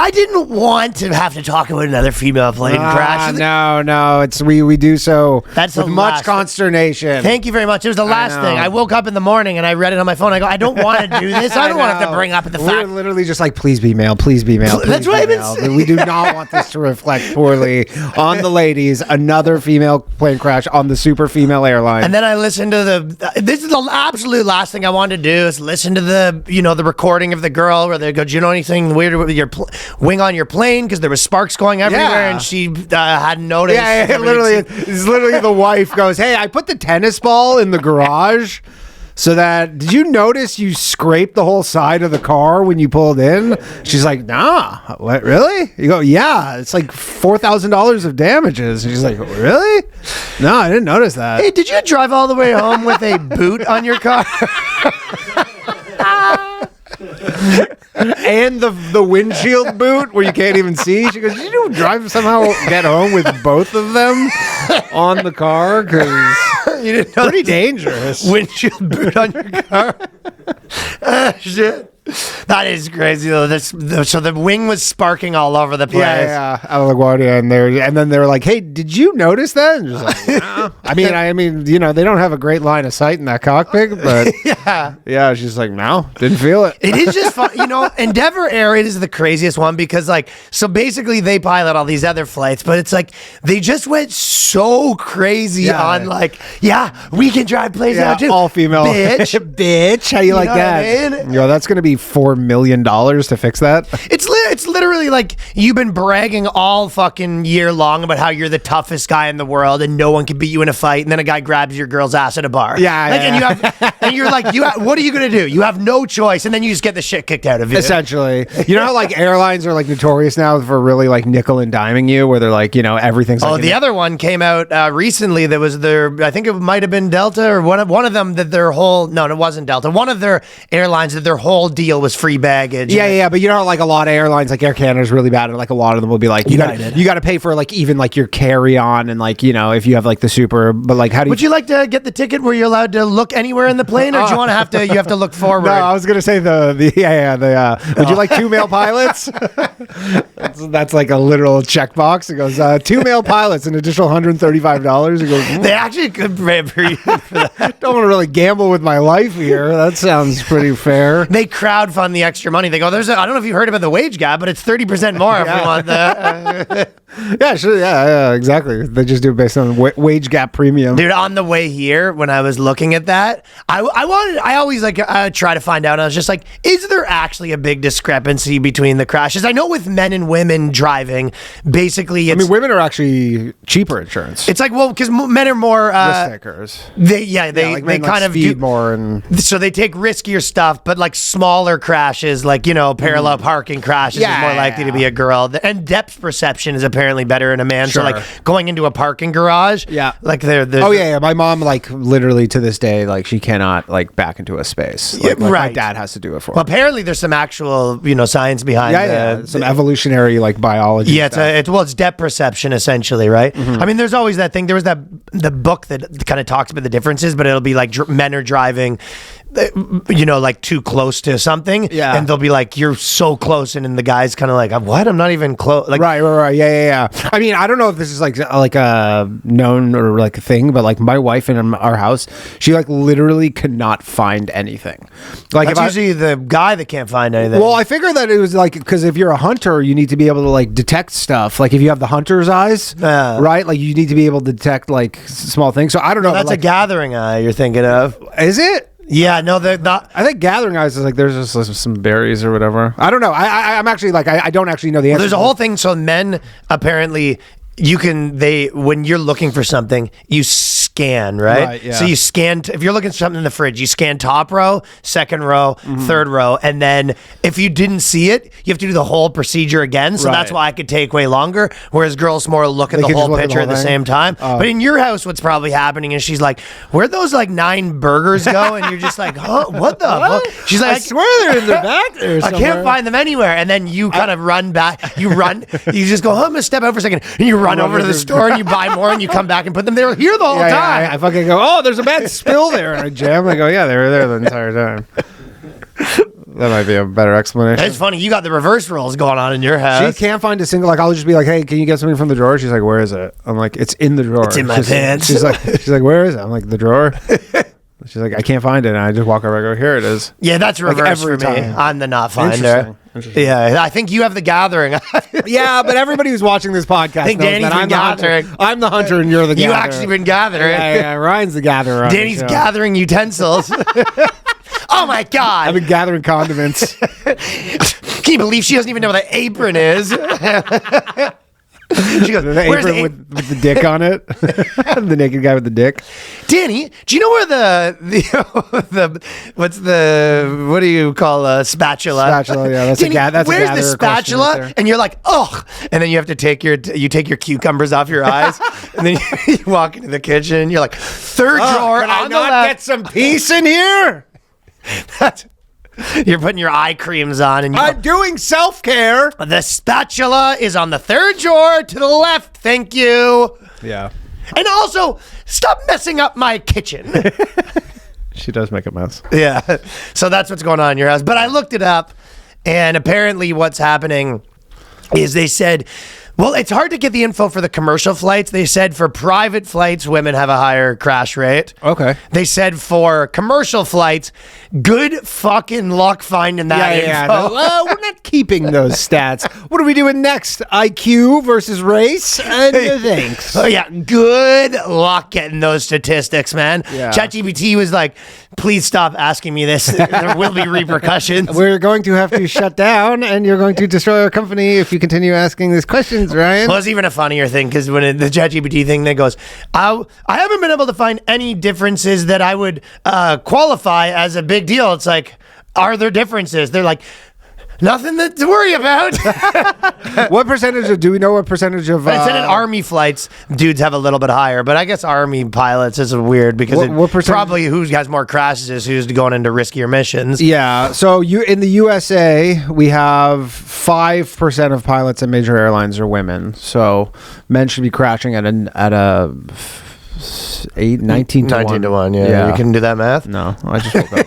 I didn't want to have to talk about another female plane crash. No. It's we do so with much consternation. Thank you very much. It was the last thing. I woke up in the morning and I read it on my phone. I go, I don't want to do this. I don't want to have to bring up the fact. We're literally just like, please be male. Please be male. That's what I've been saying. We do not want this to reflect poorly on the ladies. Another female plane crash on the super female airline. And then I listened to this is the absolute last thing I wanted to do is listen to the recording of the girl where they go, do you know anything weird with your wing on your plane? Because there was sparks going everywhere and she hadn't noticed. Yeah, literally the wife goes, hey, I put the tennis ball in the garage so that, did you notice you scraped the whole side of the car when you pulled in? She's like, nah, what, really? You go, yeah, it's like $4,000 of damages. And she's like, really? No, I didn't notice that. Hey, did you drive all the way home with a boot on your car? And the windshield boot where you can't even see. She goes, did you get home with both of them on the car? Because you didn't know pretty dangerous. Windshield boot on your car. Shit. That is crazy though. So the wing was sparking all over the place. Yeah, out of LaGuardia, and then they were like, "Hey, did you notice that?" And just like, no. I mean, they don't have a great line of sight in that cockpit, but yeah, she's like, no, didn't feel it. It is just fun, Endeavor Air is the craziest one because so basically they pilot all these other flights, but it's like they just went so crazy on we can drive planes now too, all female, bitch. How you like that? I mean? That's gonna be $4 million to fix that. It's literally like you've been bragging all fucking year long about how you're the toughest guy in the world and no one can beat you in a fight, and then a guy grabs your girl's ass at a bar. And you're like, what are you gonna do? You have no choice, and then you just get the shit kicked out of you. Essentially, how like airlines are like notorious now for really like nickel and diming you, where they're like, everything's. Oh, the other one came out recently. That was I think it might have been Delta or one of them that their whole it wasn't Delta. One of their airlines that their whole deal was free baggage. Yeah, but like a lot of airlines, like Air Canada is really bad, and like a lot of them will be like, you got to pay for like even like your carry on, and like if you have like the super, but like how do you? Would you like to get the ticket where you're allowed to look anywhere in the plane, or do you want to you have to look forward? No, I was gonna say would you like 2 male pilots? that's like a literal checkbox. It goes 2 male pilots, an additional $135. It goes. They actually could pay for you for that. Don't want to really gamble with my life here. That sounds pretty fair. They crowdfund the extra money. They go, I don't know if you've heard about the wage gap, but it's 30% more if we want that. Yeah, sure. Yeah, exactly. They just do it based on wage gap premium. Dude, on the way here, when I was looking at that, I always try to find out. I was just like, is there actually a big discrepancy between the crashes? I know with men and women driving, basically, women are actually cheaper insurance. It's like, well, because men are more risk takers. They kind of speed more, and so they take riskier stuff, but like smaller crashes, like parallel parking crashes is more likely to be a girl, and depth perception is apparently better in a man. Sure. So like going into a parking garage, like they're my mom like literally to this day like she cannot like back into a space. Like, right. My dad has to do it for her. Well, apparently there's some actual science behind some evolutionary like biology. Yeah, it's depth perception essentially, right? Mm-hmm. I mean, there's always that thing. There was the book that kind of talks about the differences, but it'll be like men are driving like too close to something, and they'll be like, you're so close, and then the guy's kind of like, what? I'm not even close. Like, right. Yeah. I mean, I don't know if this is like a known or like a thing, but like my wife in our house, she like literally cannot find anything. Like that's usually the guy that can't find anything. Well, I figure that it was like, because if you're a hunter, you need to be able to like detect stuff. Like if you have the hunter's eyes, right? Like you need to be able to detect like small things. So I don't know. That's a gathering eye you're thinking of. Is it? Yeah, no, they're not. I think gathering eyes is like there's just some berries or whatever. I don't know. I'm actually like I don't actually know the answer. There's a whole thing. So men apparently when you're looking for something, you scan, right? Yeah. So you scan, if you're looking for something in the fridge, you scan top row, second row, third row, and then if you didn't see it, you have to do the whole procedure again. So that's why it could take way longer. Whereas girls more look at the whole picture at the same time. But in your house, what's probably happening is she's like, where'd those like 9 burgers go? And you're just like, huh, what the fuck? She's like, I swear they're in the back there somewhere. I can't find them anywywhere. And then you kind of run back. You just go, I'm gonna step out for a second, and you run over to the store and you buy more and you come back and put them there here the whole time. I fucking go, there's a bad spill there, and I jam. I go, they were there the entire time. That might be a better explanation. It's funny. You got the reverse roles going on in your house. She can't find a single, like, I'll just be like, hey, can you get something from the drawer? She's like, where is it? I'm like, it's in the drawer. It's in my pants. She's like, where is it? I'm like, the drawer. She's like, I can't find it. And I just walk over and I go, here it is. Yeah, that's reverse every for me. time. I'm the not finder. Interesting. Yeah, I think you have the gathering. Yeah, but everybody who's watching this podcast I think knows Danny's that been I'm the hunter. gathering. I'm the hunter and you're the gatherer. You actually been gathering. Yeah, Ryan's the gatherer. on Danny's the show. gathering utensils. Oh my God. I've been gathering condiments. Can you believe she doesn't even know what an apron is? She goes, The where's apron with the dick on it. The naked guy with the dick. Danny, do you know where the what do you call a spatula? Spatula, yeah. That's Danny, that's where's a the gatherer question spatula? right there. And you're like, ugh. And then you have to take your cucumbers off your eyes. And then you walk into the kitchen and you're like, third drawer Can I on the not left. get some peace in here? You're putting your eye creams on and I'm doing self-care. the spatula is on the third drawer to the left. Thank you. Yeah. And also, stop messing up my kitchen. She does make a mess. Yeah. So that's what's going on in your house. But I looked it up, and apparently what's happening is they said, well, it's hard to get the info for the commercial flights. They said for private flights, women have a higher crash rate. Okay. They said for commercial flights, good fucking luck finding that info. We're not keeping those stats. What are we doing next? IQ versus race? No thanks. Oh yeah, good luck getting those statistics, man. Yeah. ChatGPT was like, please stop asking me this. There will be repercussions. We're going to have to shut down, and you're going to destroy our company if you continue asking these questions, Ryan. Well, it's even a funnier thing because when the ChatGPT thing that goes, I haven't been able to find any differences that I would qualify as a big deal. It's like, are there differences? They're like, nothing to worry about. What percentage do we know what percentage of... I said in Army flights, dudes have a little bit higher, but I guess Army pilots is weird because What percentage- probably who has more crashes is who's going into riskier missions. Yeah, so in the USA, we have 5% of pilots at major airlines are women. So men should be crashing at a 19 to 1. 19 to 1, yeah. You can do that math? No, I just woke up.